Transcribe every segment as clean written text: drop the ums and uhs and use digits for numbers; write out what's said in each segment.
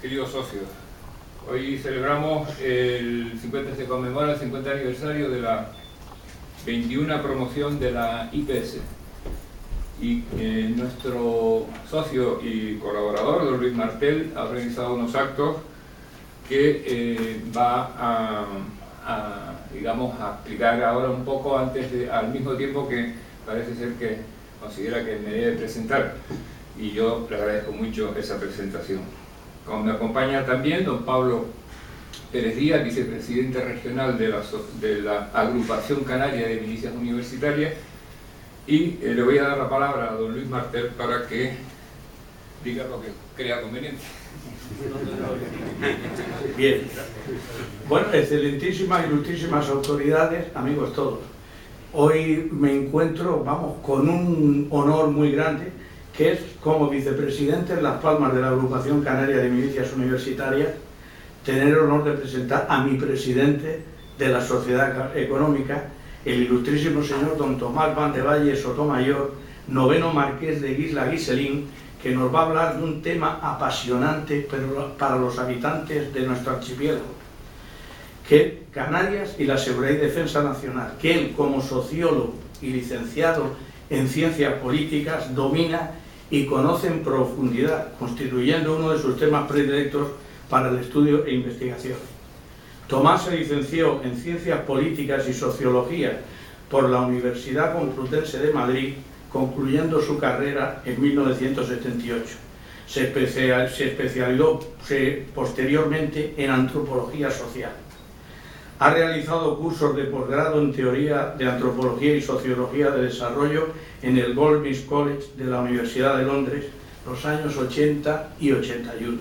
queridos socios, hoy celebramos se conmemora el 50 aniversario de la 21 promoción de la IPS y nuestro socio y colaborador, don Luis Martel, ha organizado unos actos que va digamos, a explicar ahora un poco al mismo tiempo que parece ser que considera que me debe presentar, y yo le agradezco mucho esa presentación. Como me acompaña también don Pablo Pérez Díaz, vicepresidente regional de la Agrupación Canaria de Milicias Universitarias, y le voy a dar la palabra a don Luis Martel para que diga lo que crea conveniente. Bien. Bueno, excelentísimas, ilustrísimas autoridades, amigos todos. Hoy me encuentro, con un honor muy grande, que es como vicepresidente en Las Palmas de la Agrupación Canaria de Milicias Universitarias, tener el honor de presentar a mi presidente de la Sociedad Económica, el ilustrísimo señor don Tomás Van de Valle Sotomayor, noveno marqués de Guisla Guiselín, que nos va a hablar de un tema apasionante para los habitantes de nuestro archipiélago, que Canarias y la seguridad y defensa nacional, que él como sociólogo y licenciado en ciencias políticas domina y conoce en profundidad, constituyendo uno de sus temas predilectos para el estudio e investigación. Tomás se licenció en ciencias políticas y sociología por la Universidad Complutense de Madrid, concluyendo su carrera en 1978. Se especializó posteriormente en antropología social. Ha realizado cursos de posgrado en teoría de antropología y sociología de desarrollo en el Goldsmiths College de la Universidad de Londres los años 80 y 81.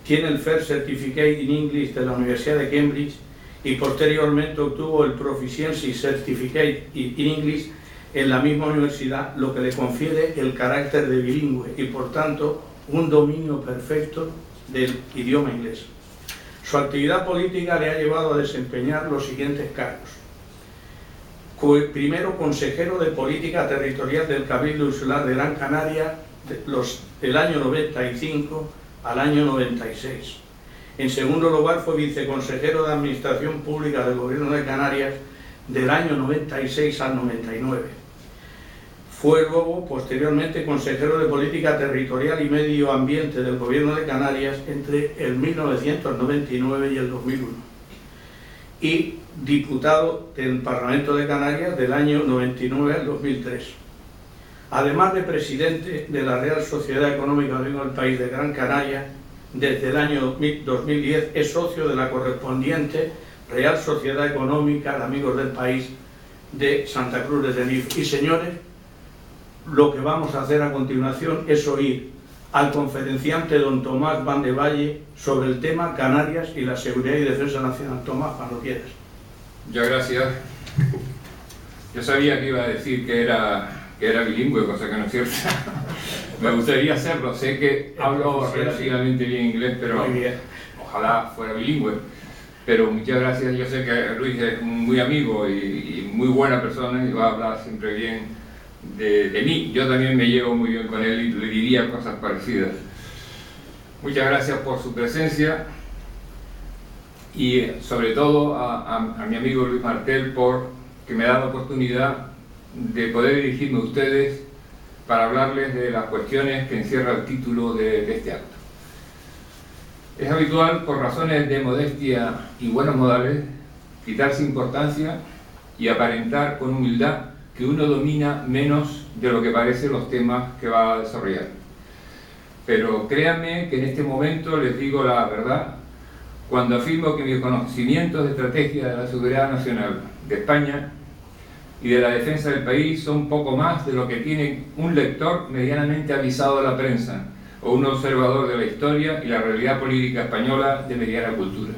Tiene el First Certificate in English de la Universidad de Cambridge y posteriormente obtuvo el Proficiency Certificate in English en la misma universidad, lo que le confiere el carácter de bilingüe y por tanto un dominio perfecto del idioma inglés. Su actividad política le ha llevado a desempeñar los siguientes cargos. Primero, consejero de Política Territorial del Cabildo Insular de Gran Canaria del año 95 al año 96. En segundo lugar, fue viceconsejero de Administración Pública del Gobierno de Canarias del año 96 al 99. Fue luego, posteriormente, consejero de Política Territorial y Medio Ambiente del Gobierno de Canarias entre el 1999 y el 2001. Y diputado del Parlamento de Canarias del año 99 al 2003. Además de presidente de la Real Sociedad Económica del País de Gran Canaria, desde el año 2010 es socio de la correspondiente Real Sociedad Económica de Amigos del País de Santa Cruz de Tenerife. Y señores, lo que vamos a hacer a continuación es oír al conferenciante don Tomás Van de Valle sobre el tema Canarias y la seguridad y defensa nacional. Tomás, cuando quieras. Muchas gracias. Yo sabía que iba a decir que era bilingüe, cosa que no es cierta. Me gustaría hacerlo, sé que hablo relativamente bien inglés, pero ojalá fuera bilingüe. Pero muchas gracias, yo sé que Luis es muy amigo y muy buena persona y va a hablar siempre bien de mí. Yo también me llevo muy bien con él y le diría cosas parecidas. Muchas gracias por su presencia y sobre todo a mi amigo Luis Martel por que me da la oportunidad de poder dirigirme a ustedes para hablarles de las cuestiones que encierra el título de este acto. Es habitual, por razones de modestia y buenos modales, quitarse importancia y aparentar con humildad que uno domina menos de lo que parecen los temas que va a desarrollar. Pero créanme que en este momento les digo la verdad cuando afirmo que mis conocimientos de estrategia de la seguridad nacional de España y de la defensa del país son poco más de lo que tiene un lector medianamente avisado de la prensa o un observador de la historia y la realidad política española de mediana cultura.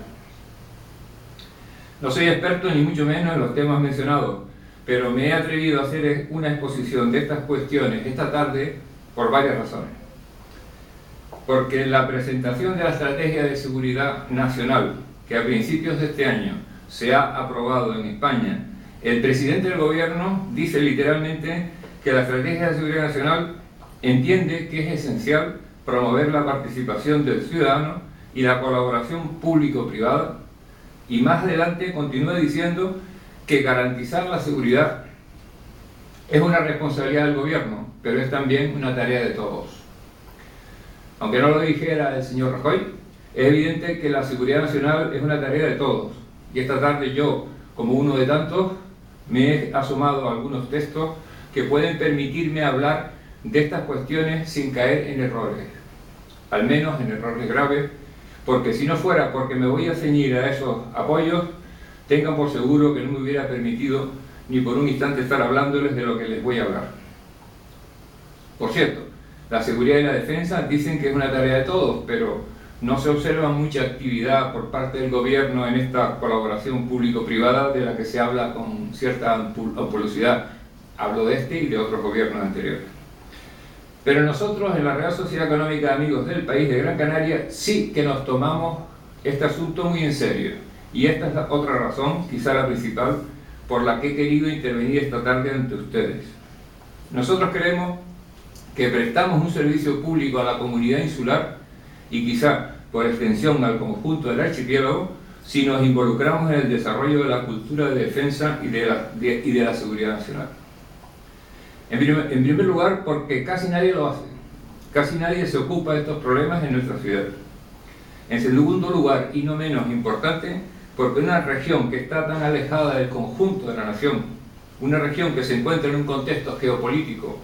No soy experto ni mucho menos en los temas mencionados, pero me he atrevido a hacer una exposición de estas cuestiones esta tarde por varias razones. Porque en la presentación de la Estrategia de Seguridad Nacional, que a principios de este año se ha aprobado en España, el presidente del gobierno dice literalmente que la Estrategia de Seguridad Nacional entiende que es esencial promover la participación del ciudadano y la colaboración público-privada. Y más adelante continúa diciendo que garantizar la seguridad es una responsabilidad del gobierno, pero es también una tarea de todos. Aunque no lo dijera el señor Rajoy, es evidente que la seguridad nacional es una tarea de todos. Y esta tarde yo, como uno de tantos, me he asomado a algunos textos que pueden permitirme hablar de estas cuestiones sin caer en errores, al menos en errores graves, porque si no fuera porque me voy a ceñir a esos apoyos, tengan por seguro que no me hubiera permitido ni por un instante estar hablándoles de lo que les voy a hablar. Por cierto, la seguridad y la defensa dicen que es una tarea de todos, pero no se observa mucha actividad por parte del gobierno en esta colaboración público-privada de la que se habla con cierta ampulosidad. Hablo de este y de otros gobiernos anteriores. Pero nosotros en la Real Sociedad Económica de Amigos del País de Gran Canaria sí que nos tomamos este asunto muy en serio. Y esta es la otra razón, quizá la principal, por la que he querido intervenir esta tarde ante ustedes. Nosotros creemos que prestamos un servicio público a la comunidad insular y quizá por extensión al conjunto del archipiélago si nos involucramos en el desarrollo de la cultura de defensa y de la seguridad nacional. En primer lugar, porque casi nadie lo hace. Casi nadie se ocupa de estos problemas en nuestra ciudad. En segundo lugar, y no menos importante, porque una región que está tan alejada del conjunto de la nación, una región que se encuentra en un contexto geopolítico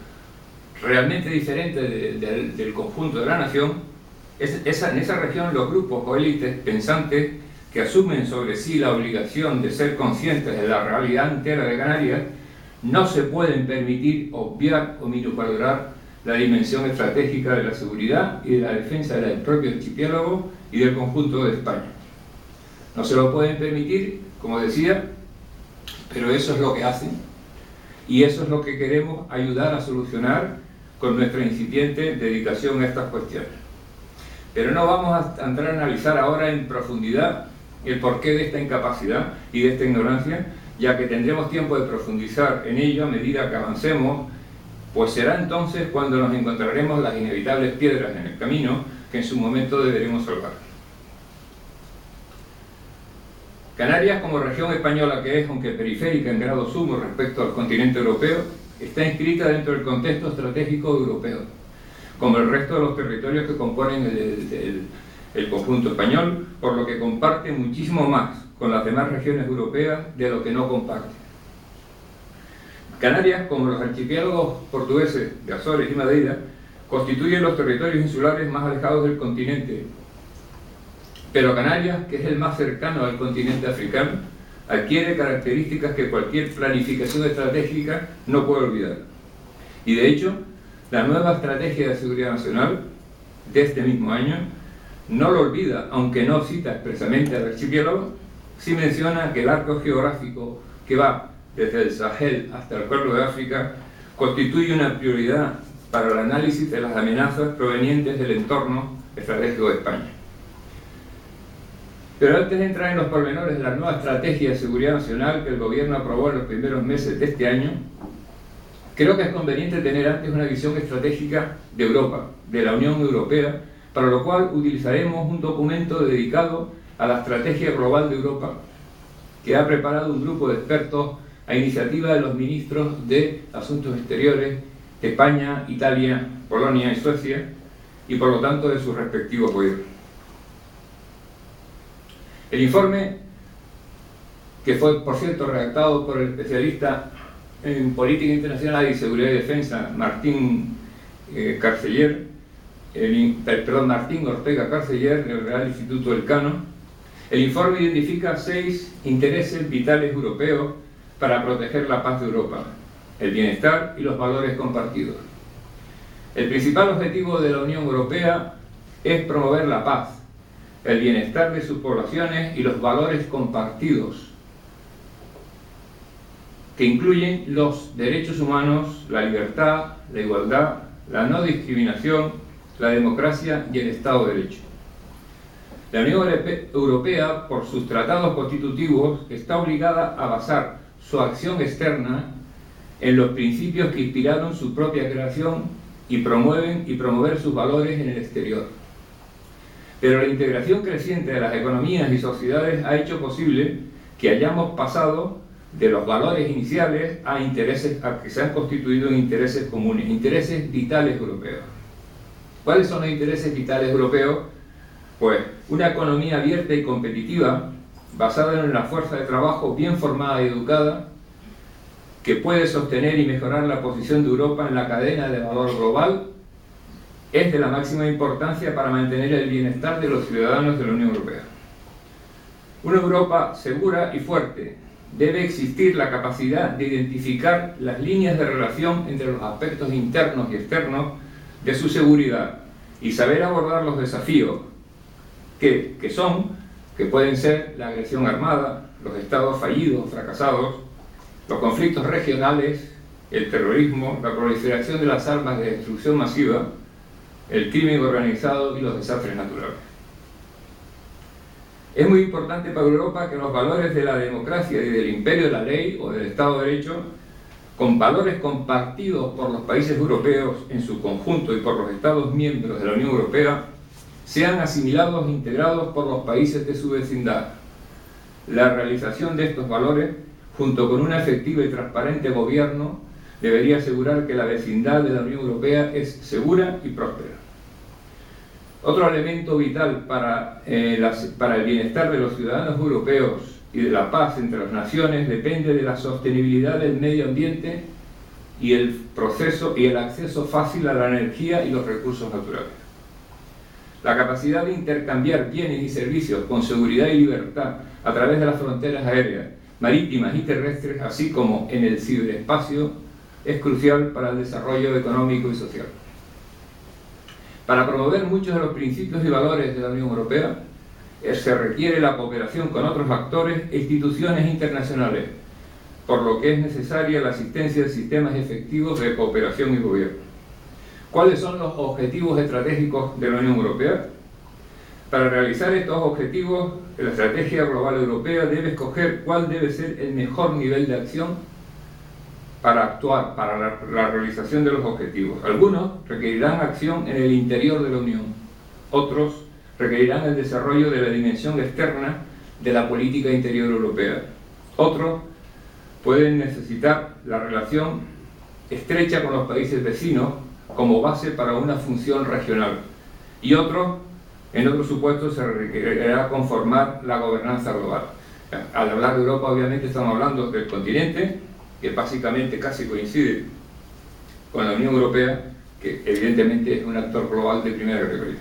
realmente diferente del conjunto de la nación, en esa región los grupos o élites pensantes que asumen sobre sí la obligación de ser conscientes de la realidad entera de Canarias, no se pueden permitir obviar o minusvalorar la dimensión estratégica de la seguridad y de la defensa del propio archipiélago y del conjunto de España. No se lo pueden permitir, como decía, pero eso es lo que hacen y eso es lo que queremos ayudar a solucionar con nuestra incipiente dedicación a estas cuestiones. Pero no vamos a entrar a analizar ahora en profundidad el porqué de esta incapacidad y de esta ignorancia, ya que tendremos tiempo de profundizar en ello a medida que avancemos, pues será entonces cuando nos encontraremos las inevitables piedras en el camino que en su momento deberemos salvar. Canarias, como región española que es, aunque periférica en grado sumo respecto al continente europeo, está inscrita dentro del contexto estratégico europeo, como el resto de los territorios que componen el conjunto español, por lo que comparte muchísimo más con las demás regiones europeas de lo que no comparte. Canarias, como los archipiélagos portugueses de Azores y Madeira, constituyen los territorios insulares más alejados del continente. Pero Canarias, que es el más cercano al continente africano, adquiere características que cualquier planificación estratégica no puede olvidar. Y de hecho, la nueva estrategia de seguridad nacional de este mismo año no lo olvida, aunque no cita expresamente al archipiélago, sí menciona que el arco geográfico que va desde el Sahel hasta el Cuerno de África constituye una prioridad para el análisis de las amenazas provenientes del entorno estratégico de España. Pero antes de entrar en los pormenores de la nueva estrategia de seguridad nacional que el gobierno aprobó en los primeros meses de este año, creo que es conveniente tener antes una visión estratégica de Europa, de la Unión Europea, para lo cual utilizaremos un documento dedicado a la Estrategia Global de Europa, que ha preparado un grupo de expertos a iniciativa de los ministros de Asuntos Exteriores de España, Italia, Polonia y Suecia, y por lo tanto de sus respectivos gobiernos. El informe, que fue por cierto redactado por el especialista en política internacional y seguridad y defensa Martín Ortega Carceller del Real Instituto Elcano, el informe identifica 6 intereses vitales europeos para proteger la paz de Europa, el bienestar y los valores compartidos. El principal objetivo de la Unión Europea es promover la paz, el bienestar de sus poblaciones y los valores compartidos, que incluyen los derechos humanos, la libertad, la igualdad, la no discriminación, la democracia y el Estado de Derecho. La Unión Europea, por sus tratados constitutivos, está obligada a basar su acción externa en los principios que inspiraron su propia creación y promover sus valores en el exterior. Pero la integración creciente de las economías y sociedades ha hecho posible que hayamos pasado de los valores iniciales a intereses que se han constituido en intereses comunes, intereses vitales europeos. ¿Cuáles son los intereses vitales europeos? Pues una economía abierta y competitiva, basada en una fuerza de trabajo bien formada y educada, que puede sostener y mejorar la posición de Europa en la cadena de valor global, es de la máxima importancia para mantener el bienestar de los ciudadanos de la Unión Europea. Una Europa segura y fuerte. Debe existir la capacidad de identificar las líneas de relación entre los aspectos internos y externos de su seguridad y saber abordar los desafíos que pueden ser la agresión armada, los estados fallidos o fracasados, los conflictos regionales, el terrorismo, la proliferación de las armas de destrucción masiva, el crimen organizado y los desastres naturales. Es muy importante para Europa que los valores de la democracia y del imperio de la ley o del Estado de Derecho, con valores compartidos por los países europeos en su conjunto y por los Estados miembros de la Unión Europea, sean asimilados e integrados por los países de su vecindad. La realización de estos valores, junto con un efectivo y transparente gobierno, debería asegurar que la vecindad de la Unión Europea es segura y próspera. Otro elemento vital para el bienestar de los ciudadanos europeos y de la paz entre las naciones depende de la sostenibilidad del medio ambiente y el acceso fácil a la energía y los recursos naturales. La capacidad de intercambiar bienes y servicios con seguridad y libertad a través de las fronteras aéreas, marítimas y terrestres, así como en el ciberespacio, es crucial para el desarrollo económico y social. Para promover muchos de los principios y valores de la Unión Europea, se requiere la cooperación con otros actores e instituciones internacionales, por lo que es necesaria la asistencia de sistemas efectivos de cooperación y gobierno. ¿Cuáles son los objetivos estratégicos de la Unión Europea? Para realizar estos objetivos, la estrategia global europea debe escoger cuál debe ser el mejor nivel de acción para actuar para la realización de los objetivos. Algunos requerirán acción en el interior de la Unión, otros requerirán el desarrollo de la dimensión externa de la política interior europea, otros pueden necesitar la relación estrecha con los países vecinos como base para una función regional, y en otros supuestos se requerirá conformar la gobernanza global. Al hablar de Europa, obviamente estamos hablando del continente, que básicamente casi coincide con la Unión Europea, que evidentemente es un actor global de primera categoría.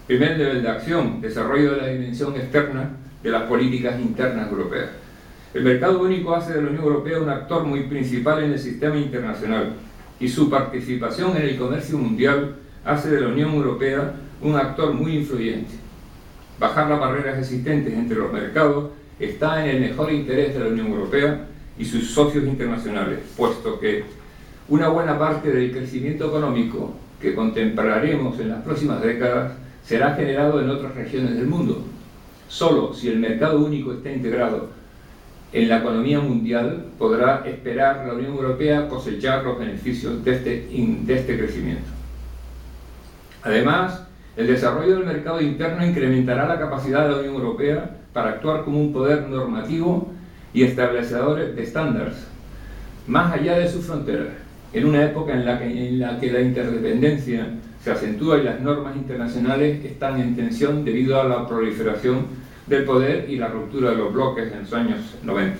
Primer nivel de acción: desarrollo de la dimensión externa de las políticas internas europeas. El mercado único hace de la Unión Europea un actor muy principal en el sistema internacional, y su participación en el comercio mundial hace de la Unión Europea un actor muy influyente. Bajar las barreras existentes entre los mercados está en el mejor interés de la Unión Europea y sus socios internacionales, puesto que una buena parte del crecimiento económico que contemplaremos en las próximas décadas será generado en otras regiones del mundo. Solo si el mercado único está integrado en la economía mundial podrá esperar la Unión Europea cosechar los beneficios de este crecimiento. Además, el desarrollo del mercado interno incrementará la capacidad de la Unión Europea para actuar como un poder normativo y establecedor de estándares, más allá de sus fronteras, en una época en la que la interdependencia se acentúa y las normas internacionales están en tensión debido a la proliferación del poder y la ruptura de los bloques en los años 90.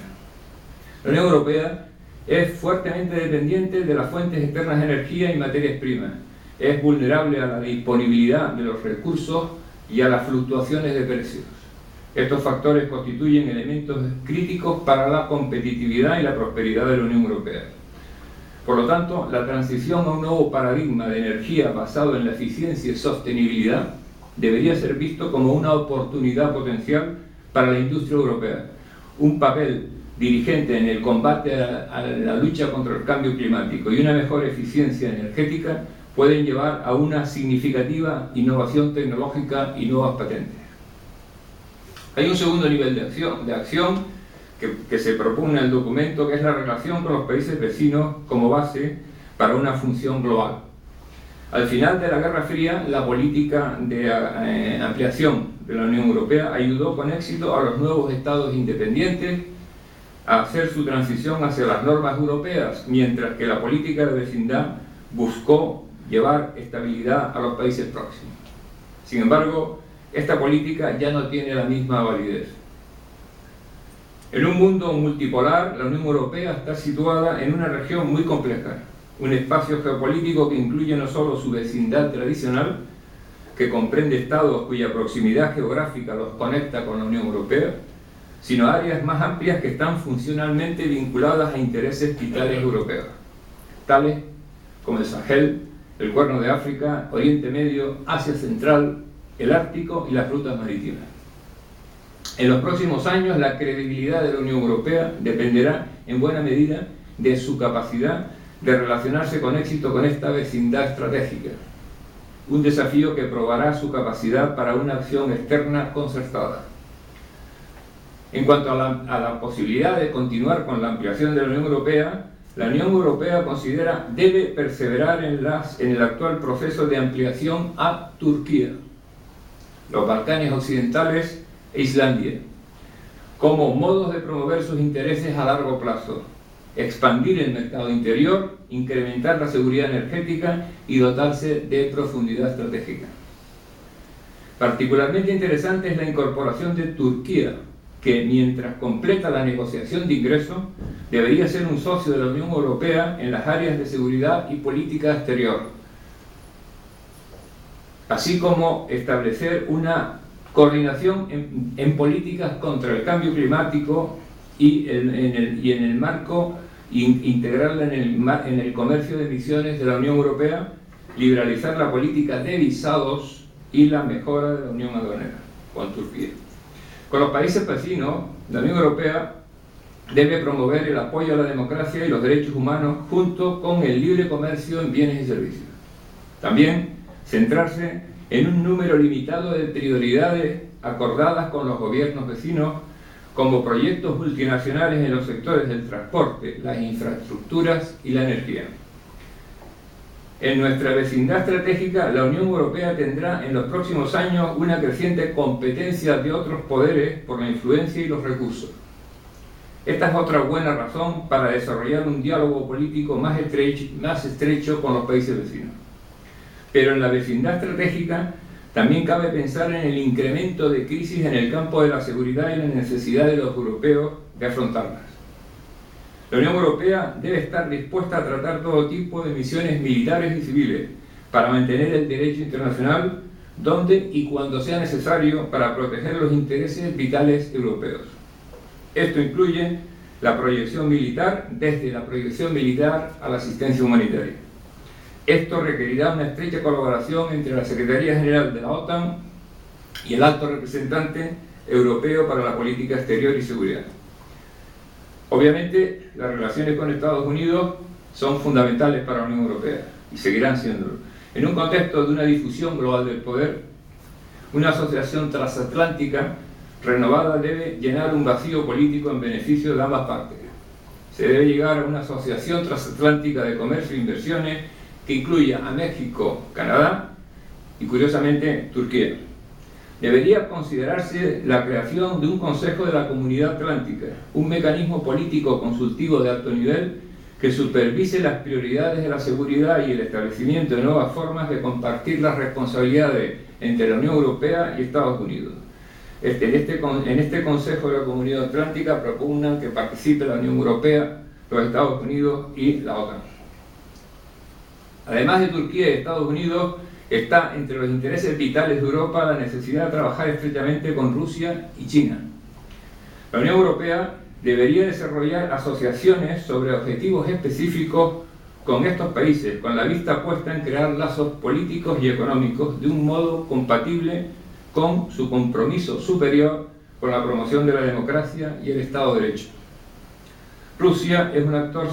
La Unión Europea es fuertemente dependiente de las fuentes externas de energía y materias primas, es vulnerable a la disponibilidad de los recursos y a las fluctuaciones de precios. Estos factores constituyen elementos críticos para la competitividad y la prosperidad de la Unión Europea. Por lo tanto, la transición a un nuevo paradigma de energía basado en la eficiencia y sostenibilidad debería ser visto como una oportunidad potencial para la industria europea. Un papel dirigente en el combate a la lucha contra el cambio climático y una mejor eficiencia energética pueden llevar a una significativa innovación tecnológica y nuevas patentes. Hay un segundo nivel de acción que se propone en el documento, que es la relación con los países vecinos como base para una función global. Al final de la Guerra Fría, la política de ampliación de la Unión Europea ayudó con éxito a los nuevos estados independientes a hacer su transición hacia las normas europeas, mientras que la política de vecindad buscó llevar estabilidad a los países próximos. Sin embargo, esta política ya no tiene la misma validez. En un mundo multipolar, la Unión Europea está situada en una región muy compleja, un espacio geopolítico que incluye no solo su vecindad tradicional, que comprende estados cuya proximidad geográfica los conecta con la Unión Europea, sino áreas más amplias que están funcionalmente vinculadas a intereses vitales europeos, tales como el Sahel, el Cuerno de África, Oriente Medio, Asia Central, el Ártico y las rutas marítimas. En los próximos años, la credibilidad de la Unión Europea dependerá en buena medida de su capacidad de relacionarse con éxito con esta vecindad estratégica, un desafío que probará su capacidad para una acción externa concertada. En cuanto a la posibilidad de continuar con la ampliación de la Unión Europea, la Unión Europea considera debe perseverar en el actual proceso de ampliación a Turquía, los Balcanes Occidentales e Islandia, como modos de promover sus intereses a largo plazo, expandir el mercado interior, incrementar la seguridad energética y dotarse de profundidad estratégica. Particularmente interesante es la incorporación de Turquía, que mientras completa la negociación de ingreso, debería ser un socio de la Unión Europea en las áreas de seguridad y política exterior, así como establecer una coordinación en políticas contra el cambio climático y en el marco, integrarla en el comercio de emisiones de la Unión Europea, liberalizar la política de visados y la mejora de la unión aduanera con Turquía. Con los países vecinos, la Unión Europea debe promover el apoyo a la democracia y los derechos humanos junto con el libre comercio en bienes y servicios. También centrarse en un número limitado de prioridades acordadas con los gobiernos vecinos, como proyectos multinacionales en los sectores del transporte, las infraestructuras y la energía. En nuestra vecindad estratégica, la Unión Europea tendrá en los próximos años una creciente competencia de otros poderes por la influencia y los recursos. Esta es otra buena razón para desarrollar un diálogo político más estrecho con los países vecinos. Pero en la vecindad estratégica también cabe pensar en el incremento de crisis en el campo de la seguridad y la necesidad de los europeos de afrontarlas. La Unión Europea debe estar dispuesta a tratar todo tipo de misiones militares y civiles para mantener el derecho internacional donde y cuando sea necesario para proteger los intereses vitales europeos. Esto incluye la proyección militar, desde la proyección militar a la asistencia humanitaria. Esto requerirá una estrecha colaboración entre la Secretaría General de la OTAN y el Alto Representante Europeo para la Política Exterior y Seguridad. Obviamente, las relaciones con Estados Unidos son fundamentales para la Unión Europea y seguirán siéndolo. En un contexto de una difusión global del poder, una asociación transatlántica renovada debe llenar un vacío político en beneficio de ambas partes. Se debe llegar a una asociación transatlántica de comercio e inversiones que incluya a México, Canadá y, curiosamente, Turquía. Debería considerarse la creación de un Consejo de la Comunidad Atlántica, un mecanismo político consultivo de alto nivel que supervise las prioridades de la seguridad y el establecimiento de nuevas formas de compartir las responsabilidades entre la Unión Europea y Estados Unidos. En este Consejo de la Comunidad Atlántica propugnan que participe la Unión Europea, los Estados Unidos y la OTAN. Además de Turquía y Estados Unidos, está entre los intereses vitales de Europa la necesidad de trabajar estrechamente con Rusia y China. La Unión Europea debería desarrollar asociaciones sobre objetivos específicos con estos países, con la vista puesta en crear lazos políticos y económicos de un modo compatible con su compromiso superior con la promoción de la democracia y el Estado de Derecho. Rusia es un actor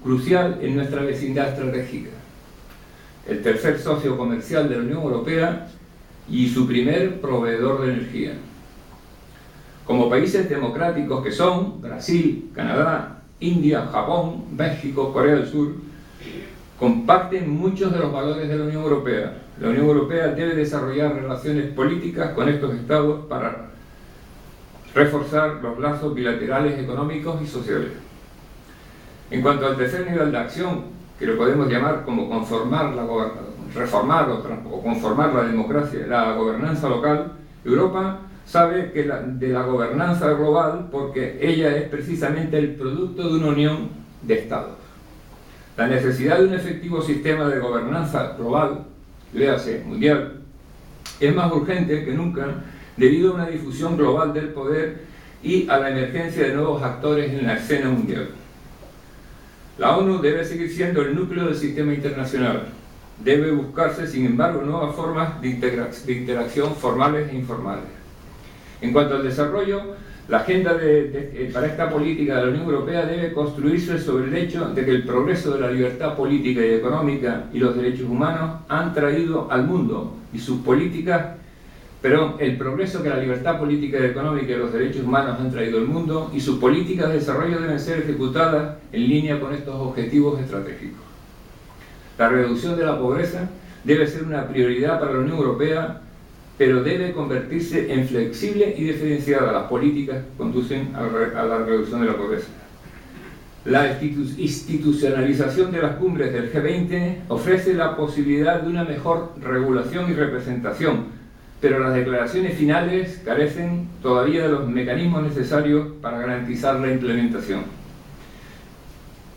crucial en nuestra vecindad estratégica, el tercer socio comercial de la Unión Europea y su primer proveedor de energía. Como países democráticos que son Brasil, Canadá, India, Japón, México, Corea del Sur, comparten muchos de los valores de la Unión Europea. La Unión Europea debe desarrollar relaciones políticas con estos estados para reforzar los lazos bilaterales económicos y sociales. En cuanto al tercer nivel de acción, que lo podemos llamar como reformar o conformar la democracia, la gobernanza local, Europa sabe que de la gobernanza global porque ella es precisamente el producto de una unión de estados. La necesidad de un efectivo sistema de gobernanza global, léase mundial, es más urgente que nunca debido a una difusión global del poder y a la emergencia de nuevos actores en la escena mundial. La ONU debe seguir siendo el núcleo del sistema internacional. Debe buscarse, sin embargo, nuevas formas de interacción formales e informales. En cuanto al desarrollo, la agenda para esta política de la Unión Europea debe construirse sobre el hecho de que el progreso de la libertad política y económica y los derechos humanos han traído al mundo y sus políticas, el progreso que la libertad política y económica y los derechos humanos han traído al mundo y sus políticas de desarrollo deben ser ejecutadas en línea con estos objetivos estratégicos. La reducción de la pobreza debe ser una prioridad para la Unión Europea, pero debe convertirse en flexible y diferenciada. Las políticas que conducen a la reducción de la pobreza. La institucionalización de las cumbres del G20 ofrece la posibilidad de una mejor regulación y representación, pero las declaraciones finales carecen todavía de los mecanismos necesarios para garantizar la implementación.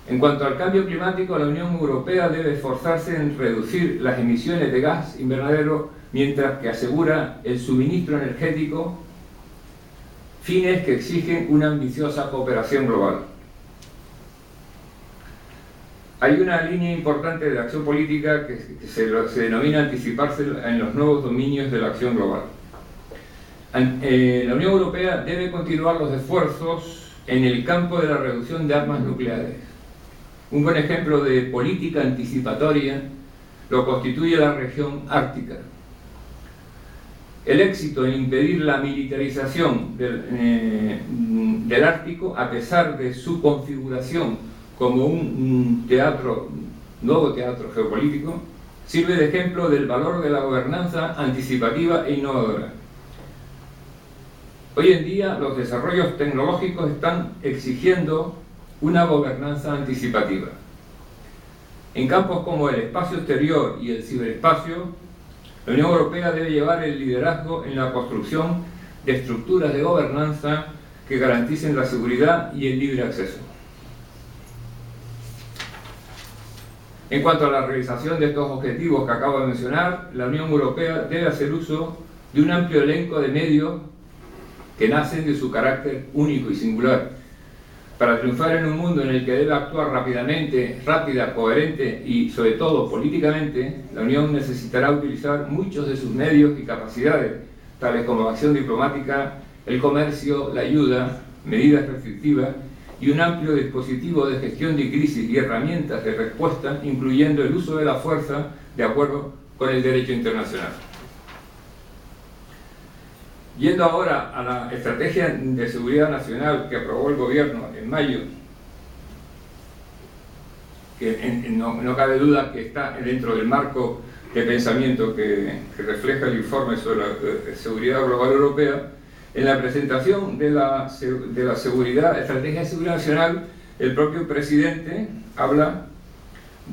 En cuanto al cambio climático, la Unión Europea debe esforzarse en reducir las emisiones de gas invernadero mientras que asegura el suministro energético, fines que exigen una ambiciosa cooperación global. Hay una línea importante de acción política que se denomina anticiparse en los nuevos dominios de la acción global. La Unión Europea debe continuar los esfuerzos en el campo de la reducción de armas nucleares. Un buen ejemplo de política anticipatoria lo constituye la región ártica. El éxito en impedir la militarización del Ártico, a pesar de su configuración como un nuevo teatro geopolítico, sirve de ejemplo del valor de la gobernanza anticipativa e innovadora. Hoy en día los desarrollos tecnológicos están exigiendo una gobernanza anticipativa. En campos como el espacio exterior y el ciberespacio, la Unión Europea debe llevar el liderazgo en la construcción de estructuras de gobernanza que garanticen la seguridad y el libre acceso. En cuanto a la realización de estos objetivos que acabo de mencionar, la Unión Europea debe hacer uso de un amplio elenco de medios que nacen de su carácter único y singular. Para triunfar en un mundo en el que debe actuar rápida, coherente y, sobre todo, políticamente, la Unión necesitará utilizar muchos de sus medios y capacidades, tales como la acción diplomática, el comercio, la ayuda, medidas restrictivas y un amplio dispositivo de gestión de crisis y herramientas de respuesta, incluyendo el uso de la fuerza de acuerdo con el derecho internacional. Yendo ahora a la Estrategia de Seguridad Nacional que aprobó el Gobierno en mayo, que no cabe duda que está dentro del marco de pensamiento que refleja el informe sobre la seguridad global europea. En la presentación de la Estrategia de Seguridad Nacional, el propio presidente habla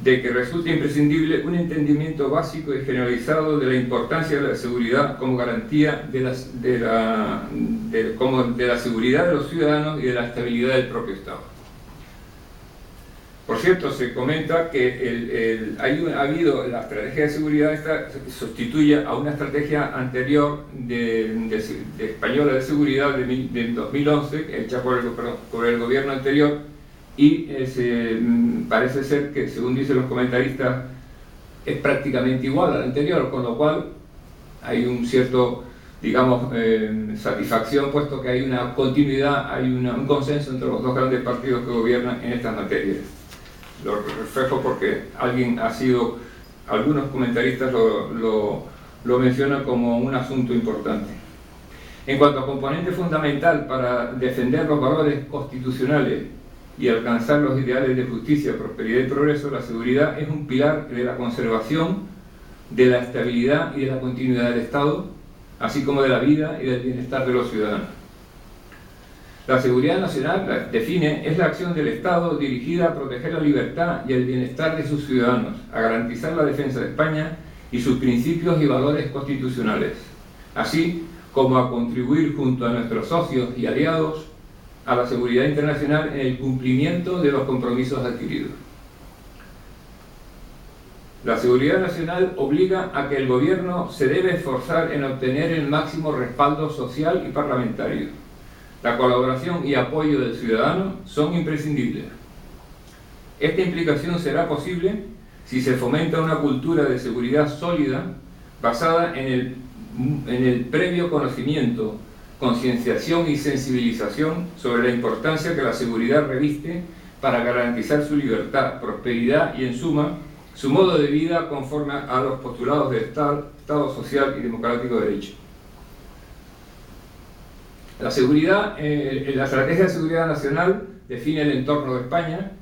de que resulta imprescindible un entendimiento básico y generalizado de la importancia de la seguridad como garantía de la seguridad de los ciudadanos y de la estabilidad del propio Estado. Por cierto, se comenta que ha habido la estrategia de seguridad esta sustituye a una estrategia anterior española de seguridad del 2011, hecha por el gobierno anterior, y parece ser que, según dicen los comentaristas, es prácticamente igual a la anterior, con lo cual hay un cierto, digamos, satisfacción, puesto que hay una continuidad, hay un consenso entre los dos grandes partidos que gobiernan en estas materias. Lo reflejo porque algunos comentaristas lo mencionan como un asunto importante. En cuanto a componente fundamental para defender los valores constitucionales y alcanzar los ideales de justicia, prosperidad y progreso, la seguridad es un pilar de la conservación, de la estabilidad y de la continuidad del Estado, así como de la vida y del bienestar de los ciudadanos. La seguridad nacional, define, es la acción del Estado dirigida a proteger la libertad y el bienestar de sus ciudadanos, a garantizar la defensa de España y sus principios y valores constitucionales, así como a contribuir junto a nuestros socios y aliados a la seguridad internacional en el cumplimiento de los compromisos adquiridos. La seguridad nacional obliga a que el gobierno se debe esforzar en obtener el máximo respaldo social y parlamentario. La colaboración y apoyo del ciudadano son imprescindibles. Esta implicación será posible si se fomenta una cultura de seguridad sólida basada en el previo conocimiento, concienciación y sensibilización sobre la importancia que la seguridad reviste para garantizar su libertad, prosperidad y, en suma, su modo de vida conforme a los postulados del Estado social y democrático de derecho. La seguridad, la estrategia de seguridad nacional define el entorno de España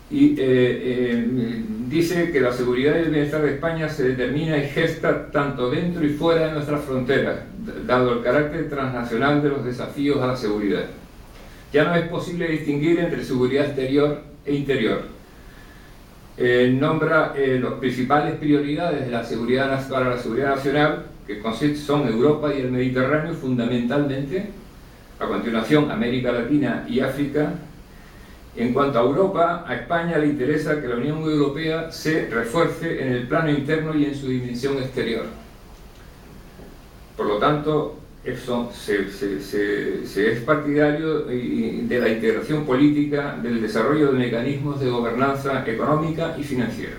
y dice que la seguridad y el bienestar de España se determina y gesta tanto dentro y fuera de nuestras fronteras, dado el carácter transnacional de los desafíos a la seguridad. Ya no es posible distinguir entre seguridad exterior e interior. Nombra las principales prioridades de la seguridad para la seguridad nacional, que son Europa y el Mediterráneo fundamentalmente, a continuación América Latina y África. En cuanto a Europa, a España le interesa que la Unión Europea se refuerce en el plano interno y en su dimensión exterior. Por lo tanto, se es partidario de la integración política, del desarrollo de mecanismos de gobernanza económica y financiera.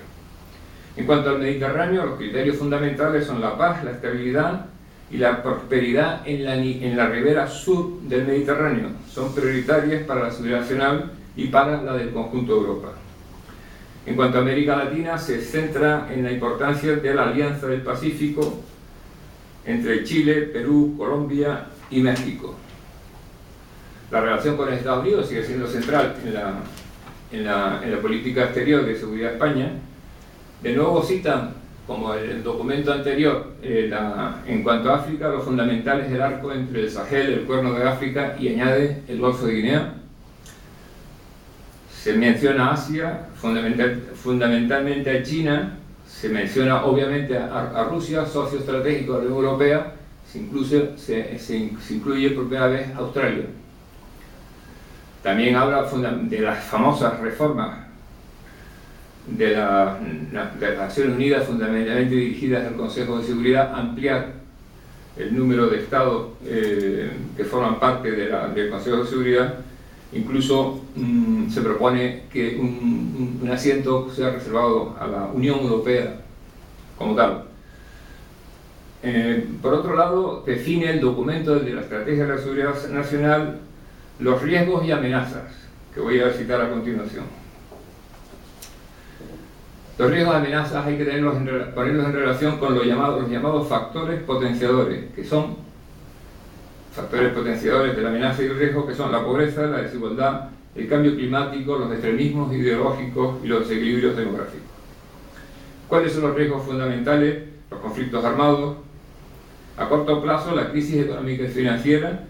En cuanto al Mediterráneo, los criterios fundamentales son la paz, la estabilidad y la prosperidad en la ribera sur del Mediterráneo. Son prioritarias para la seguridad nacional y para la del conjunto de Europa. En cuanto a América Latina, se centra en la importancia de la Alianza del Pacífico entre Chile, Perú, Colombia y México. La relación con Estados Unidos sigue siendo central en la política exterior de seguridad de España. De nuevo citan, como el documento anterior, en cuanto a África, lo fundamental es el arco entre el Sahel, el Cuerno de África, y añade el Golfo de Guinea. Se menciona Asia, fundamentalmente a China, se menciona obviamente a Rusia, socio estratégico de la Unión Europea, se incluye por primera vez Australia. También habla de las famosas reformas de las Naciones Unidas, fundamentalmente dirigidas al Consejo de Seguridad, ampliar el número de estados que forman parte del Consejo de Seguridad. Incluso se propone que un asiento sea reservado a la Unión Europea como tal. Por otro lado, define el documento de la Estrategia de la Seguridad Nacional los riesgos y amenazas, que voy a citar a continuación. Los riesgos y amenazas hay que ponerlos en relación con los llamados factores potenciadores, que son factores potenciadores de la amenaza y el riesgo, que son la pobreza, la desigualdad, el cambio climático, los extremismos ideológicos y los desequilibrios demográficos. ¿Cuáles son los riesgos fundamentales? Los conflictos armados. A corto plazo, la crisis económica y financiera,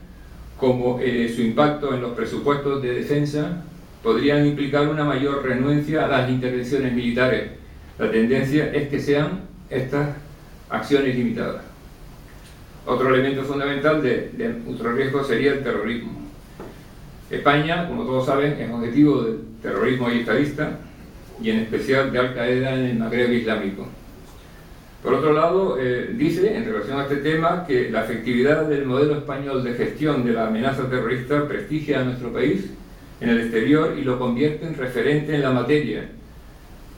como su impacto en los presupuestos de defensa, podrían implicar una mayor renuencia a las intervenciones militares. La tendencia es que sean estas acciones limitadas. Otro elemento fundamental de otro riesgo sería el terrorismo. España, como todos saben, es objetivo del terrorismo yihadista y en especial de Al-Qaeda en el Magreb islámico. Por otro lado, dice, en relación a este tema, que la efectividad del modelo español de gestión de la amenaza terrorista prestigia a nuestro país en el exterior y lo convierte en referente en la materia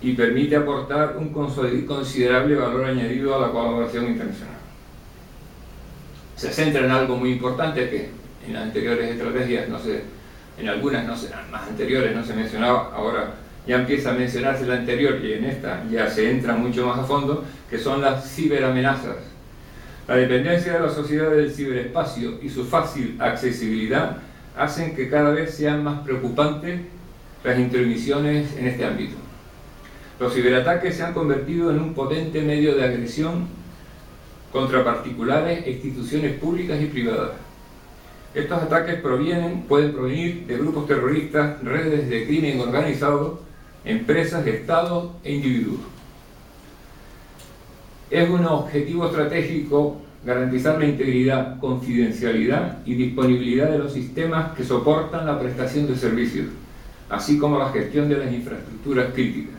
y permite aportar un considerable valor añadido a la colaboración internacional. Se centra en algo muy importante que en las anteriores estrategias, en algunas más anteriores no se mencionaba, ahora ya empieza a mencionarse la anterior y en esta ya se entra mucho más a fondo, que son las ciberamenazas. La dependencia de la sociedad del ciberespacio y su fácil accesibilidad hacen que cada vez sean más preocupantes las intromisiones en este ámbito. Los ciberataques se han convertido en un potente medio de agresión contra particulares e instituciones públicas y privadas. Estos ataques pueden provenir de grupos terroristas, redes de crimen organizado, empresas, estados e individuos. Es un objetivo estratégico garantizar la integridad, confidencialidad y disponibilidad de los sistemas que soportan la prestación de servicios, así como la gestión de las infraestructuras críticas.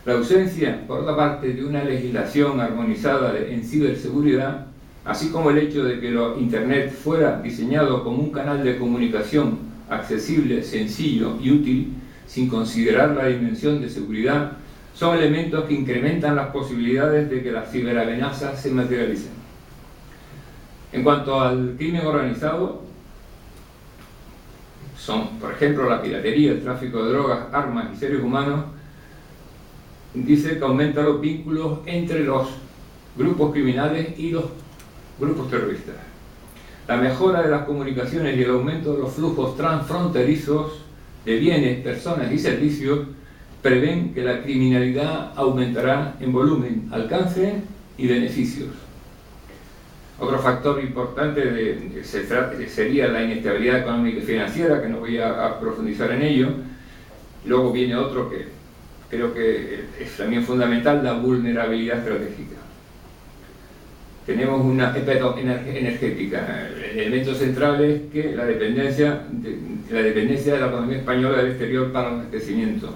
La ausencia, por otra parte, de una legislación armonizada en ciberseguridad, así como el hecho de que Internet fuera diseñado como un canal de comunicación accesible, sencillo y útil, sin considerar la dimensión de seguridad, son elementos que incrementan las posibilidades de que las ciberamenazas se materialicen. En cuanto al crimen organizado, son, por ejemplo, la piratería, el tráfico de drogas, armas y seres humanos. Dice que aumenta los vínculos entre los grupos criminales y los grupos terroristas. La mejora de las comunicaciones y el aumento de los flujos transfronterizos de bienes, personas y servicios prevén que la criminalidad aumentará en volumen, alcance y beneficios. Otro factor importante sería la inestabilidad económica y financiera, que no voy a profundizar en ello. Luego viene otro que creo que es también fundamental, la vulnerabilidad estratégica. Tenemos una energética. El elemento central es que la dependencia de la economía española del exterior para el abastecimiento.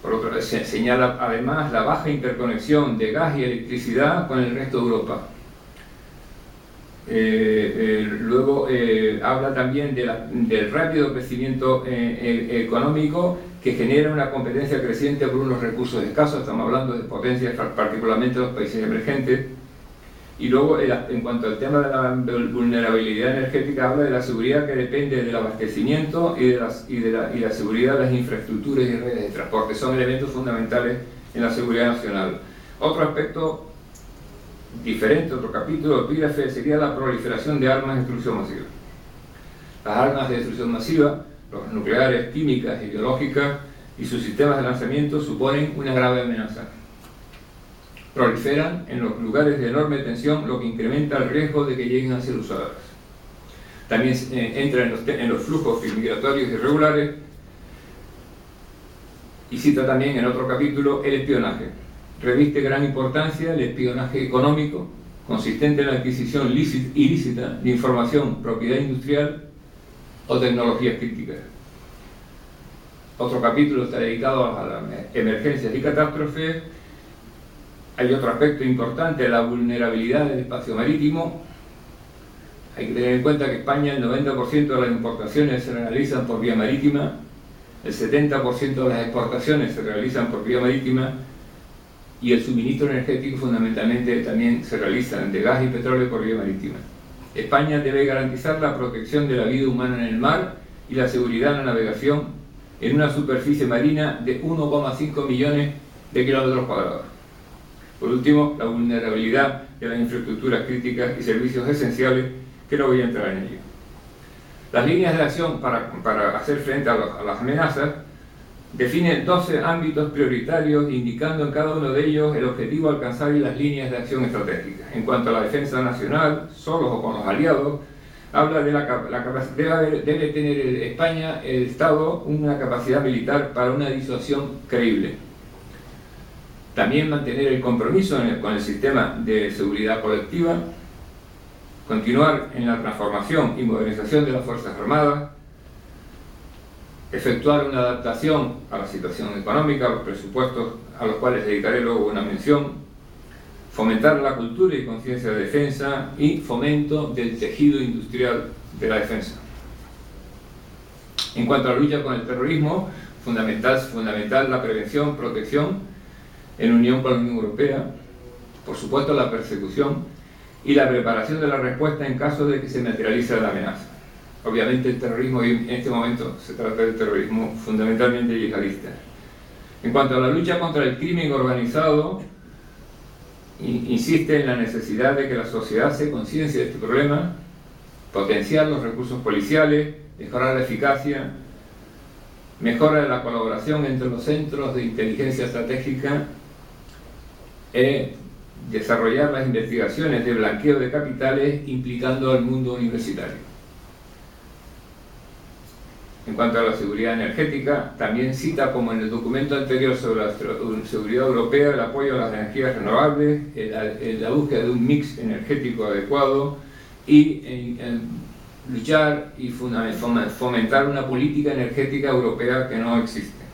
Por otro lado, se señala además la baja interconexión de gas y electricidad con el resto de Europa. Luego habla también del rápido crecimiento económico que genera una competencia creciente por unos recursos escasos. Estamos hablando de potencias, particularmente los países emergentes. Y luego, en cuanto al tema de la vulnerabilidad energética, habla de la seguridad que depende del abastecimiento y la seguridad de las infraestructuras y redes de transporte. Son elementos fundamentales en la seguridad nacional. Otro aspecto diferente, otro capítulo, epígrafe, sería la proliferación de armas de destrucción masiva. Las armas de destrucción masiva, los nucleares, químicas y biológicas y sus sistemas de lanzamiento suponen una grave amenaza. Proliferan en los lugares de enorme tensión, lo que incrementa el riesgo de que lleguen a ser usadas. También entra en los flujos migratorios irregulares y cita también en otro capítulo el espionaje. Reviste gran importancia el espionaje económico, consistente en la adquisición ilícita de información, propiedad industrial o tecnologías críticas. Otro capítulo está dedicado a las emergencias y catástrofes. Hay otro aspecto importante, la vulnerabilidad del espacio marítimo. Hay que tener en cuenta que España, el 90% de las importaciones se realizan por vía marítima, el 70% de las exportaciones se realizan por vía marítima y el suministro energético fundamentalmente también se realiza de gas y petróleo por vía marítima. España debe garantizar la protección de la vida humana en el mar y la seguridad en la navegación en una superficie marina de 1,5 millones de kilómetros cuadrados. Por último, la vulnerabilidad de las infraestructuras críticas y servicios esenciales, que no voy a entrar en ello. Las líneas de acción para hacer frente a las amenazas definen 12 ámbitos prioritarios, indicando en cada uno de ellos el objetivo a alcanzar y las líneas de acción estratégicas. En cuanto a la defensa nacional, solos o con los aliados, habla de la capacidad, debe tener España, el Estado, una capacidad militar para una disuasión creíble. También mantener el compromiso con el sistema de seguridad colectiva, continuar en la transformación y modernización de las Fuerzas Armadas, efectuar una adaptación a la situación económica, a los presupuestos a los cuales dedicaré luego una mención, fomentar la cultura y conciencia de defensa y fomento del tejido industrial de la defensa. En cuanto a la lucha con el terrorismo, fundamental la prevención, protección, en unión con la Unión Europea, por supuesto la persecución y la preparación de la respuesta en caso de que se materialice la amenaza. Obviamente el terrorismo, en este momento se trata del terrorismo fundamentalmente yihadista. En cuanto a la lucha contra el crimen organizado, insiste en la necesidad de que la sociedad se conciencie de este problema potenciar los recursos policiales, mejorar la eficacia, mejora de la colaboración entre los centros de inteligencia estratégica, desarrollar las investigaciones de blanqueo de capitales implicando al mundo universitario. En cuanto a la seguridad energética, también cita, como en el documento anterior sobre la seguridad europea, el apoyo a las energías renovables, la búsqueda de un mix energético adecuado y luchar y fomentar una política energética europea que no existe.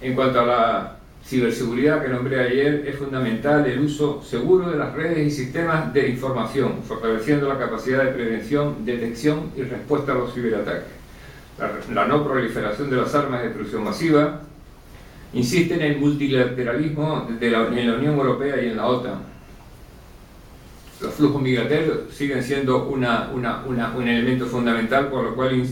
En cuanto a la ciberseguridad que nombré ayer, es fundamental el uso seguro de las redes y sistemas de información, fortaleciendo la capacidad de prevención, detección y respuesta a los ciberataques. La no proliferación de las armas de destrucción masiva, insiste en el multilateralismo en la Unión Europea y en la OTAN. Los flujos migratorios siguen siendo un elemento fundamental, por lo cual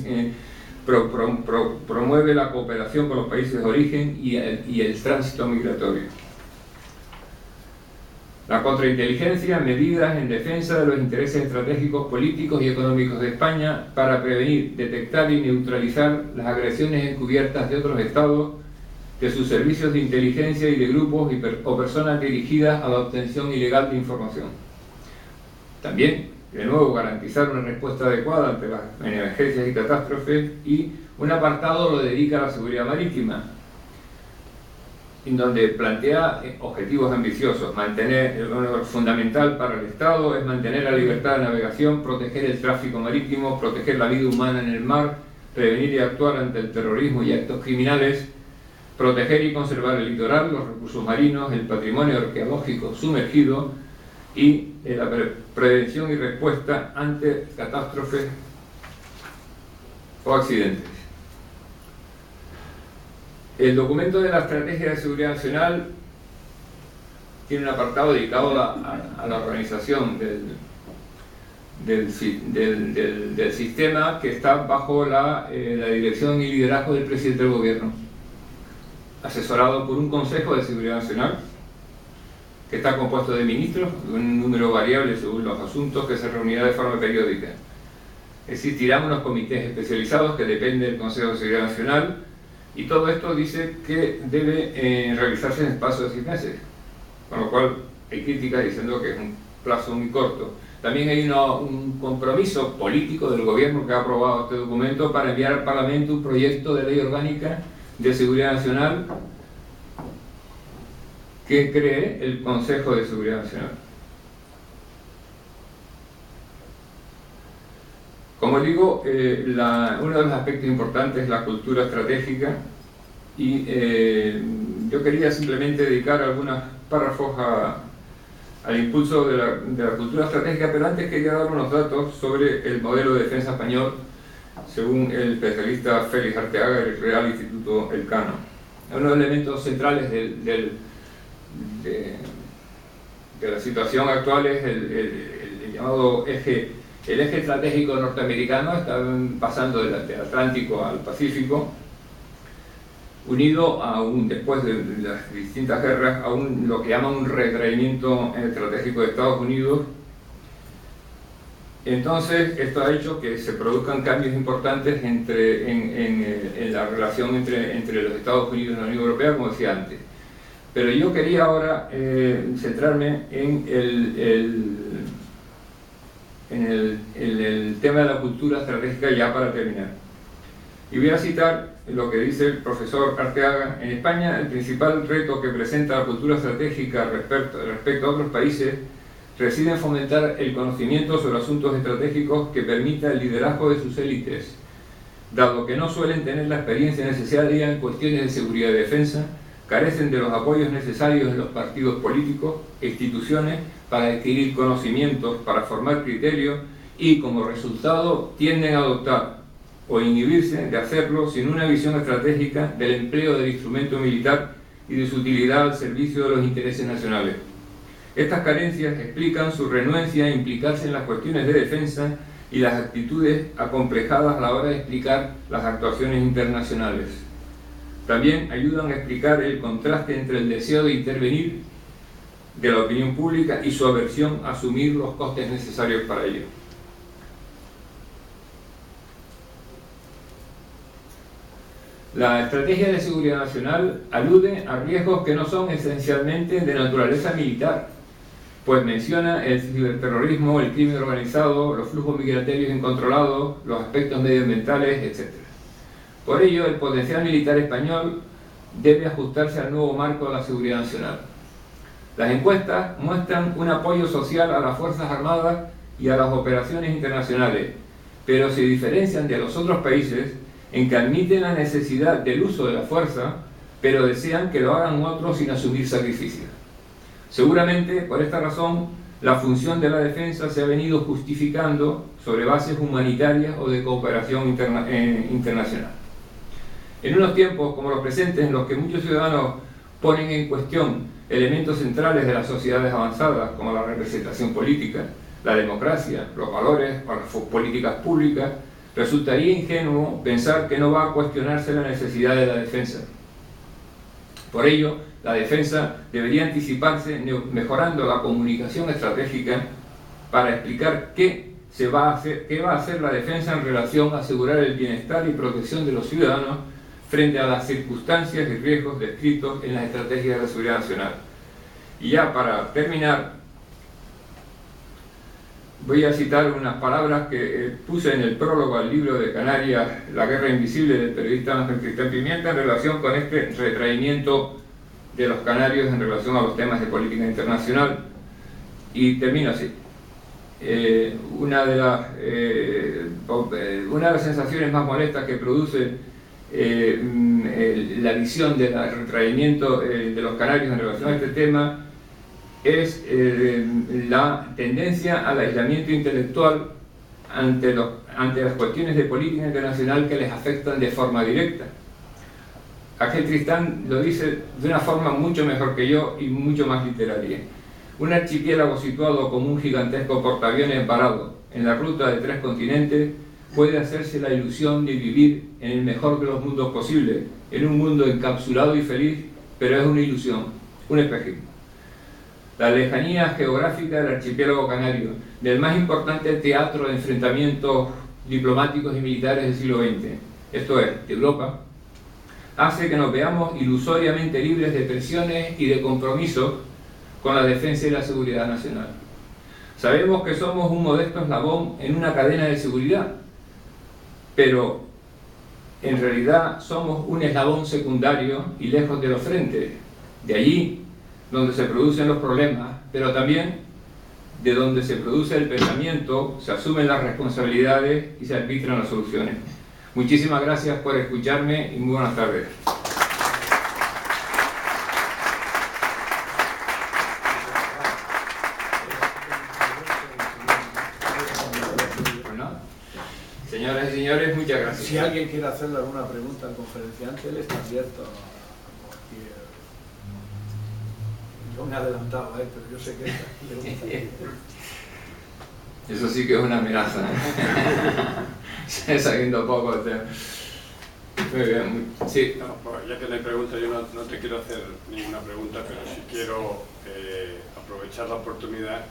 promueve la cooperación con los países de origen y el tránsito migratorio. La contrainteligencia, medidas en defensa de los intereses estratégicos, políticos y económicos de España para prevenir, detectar y neutralizar las agresiones encubiertas de otros estados, de sus servicios de inteligencia y de grupos o personas dirigidas a la obtención ilegal de información. También, de nuevo, garantizar una respuesta adecuada ante las emergencias y catástrofes, y un apartado lo dedica a la seguridad marítima, en donde plantea objetivos ambiciosos. Fundamental para el Estado es mantener la libertad de navegación, proteger el tráfico marítimo, proteger la vida humana en el mar, prevenir y actuar ante el terrorismo y actos criminales, proteger y conservar el litoral, los recursos marinos, el patrimonio arqueológico sumergido y la prevención y respuesta ante catástrofes o accidentes. El documento de la Estrategia de Seguridad Nacional tiene un apartado dedicado a la organización del sistema, que está bajo la dirección y liderazgo del presidente del gobierno, asesorado por un Consejo de Seguridad Nacional que está compuesto de ministros, un número variable según los asuntos, que se reunirá de forma periódica. Existirán unos comités especializados que dependen del Consejo de Seguridad Nacional, y todo esto dice que debe realizarse en espacio de 6 meses, con lo cual hay críticas diciendo que es un plazo muy corto. También hay un compromiso político del gobierno que ha aprobado este documento para enviar al Parlamento un proyecto de ley orgánica de seguridad nacional que cree el Consejo de Seguridad Nacional. Como digo, uno de los aspectos importantes es la cultura estratégica, y yo quería simplemente dedicar algunos párrafos al impulso de la cultura estratégica, pero antes quería dar unos datos sobre el modelo de defensa español según el especialista Félix Arteaga del Real Instituto Elcano. Uno de los elementos centrales de la situación actual es el llamado eje estratégico norteamericano. Está pasando del Atlántico al Pacífico, unido después de las distintas guerras, a lo que llaman un retraimiento estratégico de Estados Unidos. Entonces, esto ha hecho que se produzcan cambios importantes en la relación entre los Estados Unidos y la Unión Europea, como decía antes. Pero yo quería ahora centrarme en el tema de la cultura estratégica, ya para terminar. Y voy a citar lo que dice el profesor Arteaga. En España, el principal reto que presenta la cultura estratégica respecto a otros países reside en fomentar el conocimiento sobre asuntos estratégicos que permita el liderazgo de sus élites, dado que no suelen tener la experiencia necesaria en cuestiones de seguridad y defensa, carecen de los apoyos necesarios en los partidos políticos e instituciones para adquirir conocimientos, para formar criterios, y como resultado tienden a adoptar o inhibirse de hacerlo sin una visión estratégica del empleo del instrumento militar y de su utilidad al servicio de los intereses nacionales. Estas carencias explican su renuencia a implicarse en las cuestiones de defensa y las actitudes acomplejadas a la hora de explicar las actuaciones internacionales. También ayudan a explicar el contraste entre el deseo de intervenir de la opinión pública y su aversión a asumir los costes necesarios para ello. La estrategia de seguridad nacional alude a riesgos que no son esencialmente de naturaleza militar, pues menciona el ciberterrorismo, el crimen organizado, los flujos migratorios incontrolados, los aspectos medioambientales, etc. Por ello, el potencial militar español debe ajustarse al nuevo marco de la seguridad nacional. Las encuestas muestran un apoyo social a las Fuerzas Armadas y a las operaciones internacionales, pero se diferencian de los otros países en que admiten la necesidad del uso de la fuerza, pero desean que lo hagan otros sin asumir sacrificios. Seguramente, por esta razón, la función de la defensa se ha venido justificando sobre bases humanitarias o de cooperación internacional. En unos tiempos como los presentes, en los que muchos ciudadanos ponen en cuestión elementos centrales de las sociedades avanzadas, como la representación política, la democracia, los valores o las políticas públicas, resultaría ingenuo pensar que no va a cuestionarse la necesidad de la defensa. Por ello, la defensa debería anticiparse mejorando la comunicación estratégica para explicar qué va a hacer la defensa en relación a asegurar el bienestar y protección de los ciudadanos frente a las circunstancias y riesgos descritos en las estrategias de la seguridad nacional. Y ya para terminar, voy a citar unas palabras que puse en el prólogo al libro de Canarias, La guerra invisible, del periodista Ángel Cristian Pimienta, en relación con este retraimiento de los canarios en relación a los temas de política internacional. Y termino así. Una de las sensaciones más molestas que produce la visión del retraimiento de los canarios en relación a este tema es la tendencia al aislamiento intelectual ante las cuestiones de política internacional que les afectan de forma directa. Ángel Tristán lo dice de una forma mucho mejor que yo y mucho más literaria. Un archipiélago situado como un gigantesco portaaviones varado en la ruta de 3 continentes puede hacerse la ilusión de vivir en el mejor de los mundos posibles, en un mundo encapsulado y feliz, pero es una ilusión, un espejismo. La lejanía geográfica del archipiélago canario, del más importante teatro de enfrentamientos diplomáticos y militares del siglo XX, esto es, de Europa, hace que nos veamos ilusoriamente libres de presiones y de compromisos con la defensa y la seguridad nacional. Sabemos que somos un modesto eslabón en una cadena de seguridad, pero en realidad somos un eslabón secundario y lejos de los frentes, de allí donde se producen los problemas, pero también de donde se produce el pensamiento, se asumen las responsabilidades y se arbitran las soluciones. Muchísimas gracias por escucharme y muy buenas tardes. Señoras y señores, muchas gracias. Si alguien quiere hacerle alguna pregunta al conferenciante, él está abierto a cualquier... Yo me he adelantado, pero yo sé que esta pregunta... Eso sí que es una amenaza, sabiendo poco. Muy bien, sí. No, pues ya que no hay pregunta, yo no te quiero hacer ninguna pregunta, pero sí quiero aprovechar la oportunidad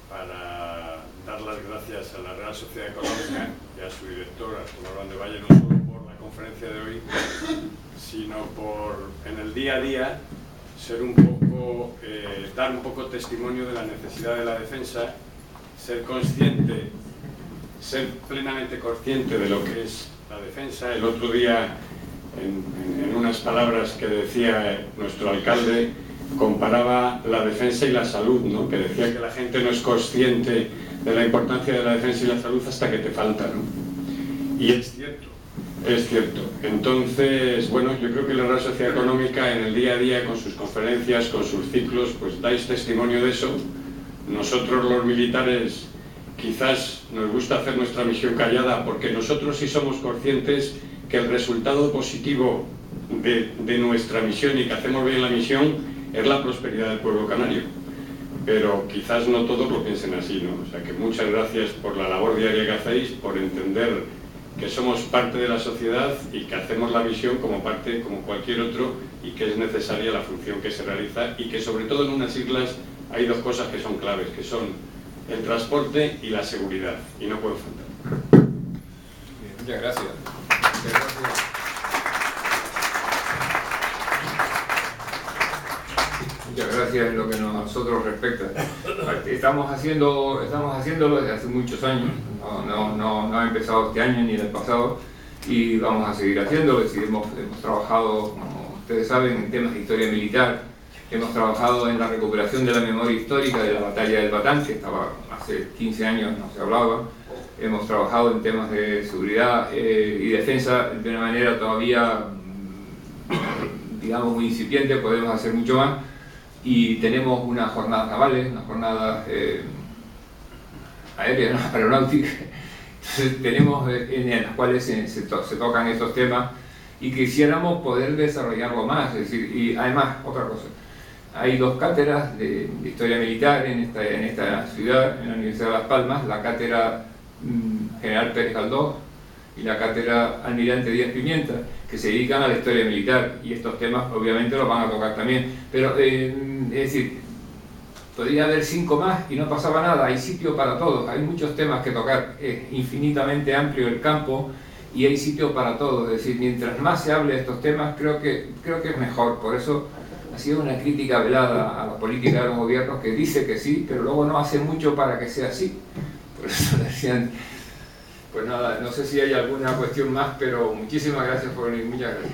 para dar las gracias a la Real Sociedad Económica y a su director, a Arturo Grande Valle, no solo por la conferencia de hoy, sino por, en el día a día, ser un poco, dar un poco testimonio de la necesidad de la defensa, ser consciente, ser plenamente consciente de lo que es la defensa. El otro día, en unas palabras que decía nuestro alcalde, comparaba la defensa y la salud, ¿no? Que decía que la gente no es consciente de la importancia de la defensa y la salud hasta que te falta, ¿no? Y es cierto, es cierto. Entonces, bueno, yo creo que la Real Sociedad Económica en el día a día, con sus conferencias, con sus ciclos, pues dais testimonio de eso. Nosotros los militares quizás nos gusta hacer nuestra misión callada, porque nosotros sí somos conscientes que el resultado positivo de nuestra misión y que hacemos bien la misión es la prosperidad del pueblo canario, pero quizás no todos lo piensen así, ¿no? O sea que muchas gracias por la labor diaria que hacéis, por entender que somos parte de la sociedad y que hacemos la misión como parte, como cualquier otro, y que es necesaria la función que se realiza, y que sobre todo en unas islas hay dos cosas que son claves, que son el transporte y la seguridad, y no pueden faltar. Muchas gracias. Muchas gracias. Muchas gracias en lo que a nosotros respecta. Estamos haciéndolo desde hace muchos años, no ha empezado este año ni el pasado, y vamos a seguir haciéndolo. Hemos trabajado, como ustedes saben, en temas de historia militar, hemos trabajado en la recuperación de la memoria histórica de la batalla del Batán, que estaba hace 15 años, no se hablaba. Hemos trabajado en temas de seguridad y defensa de una manera todavía, digamos, muy incipiente. Podemos hacer mucho más. Y tenemos unas jornadas navales, unas jornadas aéreas, ¿no? Aeronáuticas. Entonces tenemos en las cuales se tocan estos temas y quisiéramos poder desarrollarlo más. Es decir, y además, otra cosa, hay 2 cátedras de historia militar en esta ciudad, en la Universidad de Las Palmas, la cátedra General Pérez Galdós y la cátedra Almirante Díaz Pimienta, que se dedican a la historia militar, y estos temas obviamente los van a tocar también, pero es decir, podría haber 5 más y no pasaba nada. Hay sitio para todos, hay muchos temas que tocar, es infinitamente amplio el campo y hay sitio para todos. Es decir, mientras más se hable de estos temas, creo que es mejor. Por eso ha sido una crítica velada a la política de los gobiernos, que dice que sí, pero luego no hace mucho para que sea así. Por eso decían. Pues nada, no sé si hay alguna cuestión más, pero muchísimas gracias por venir. Muchas gracias.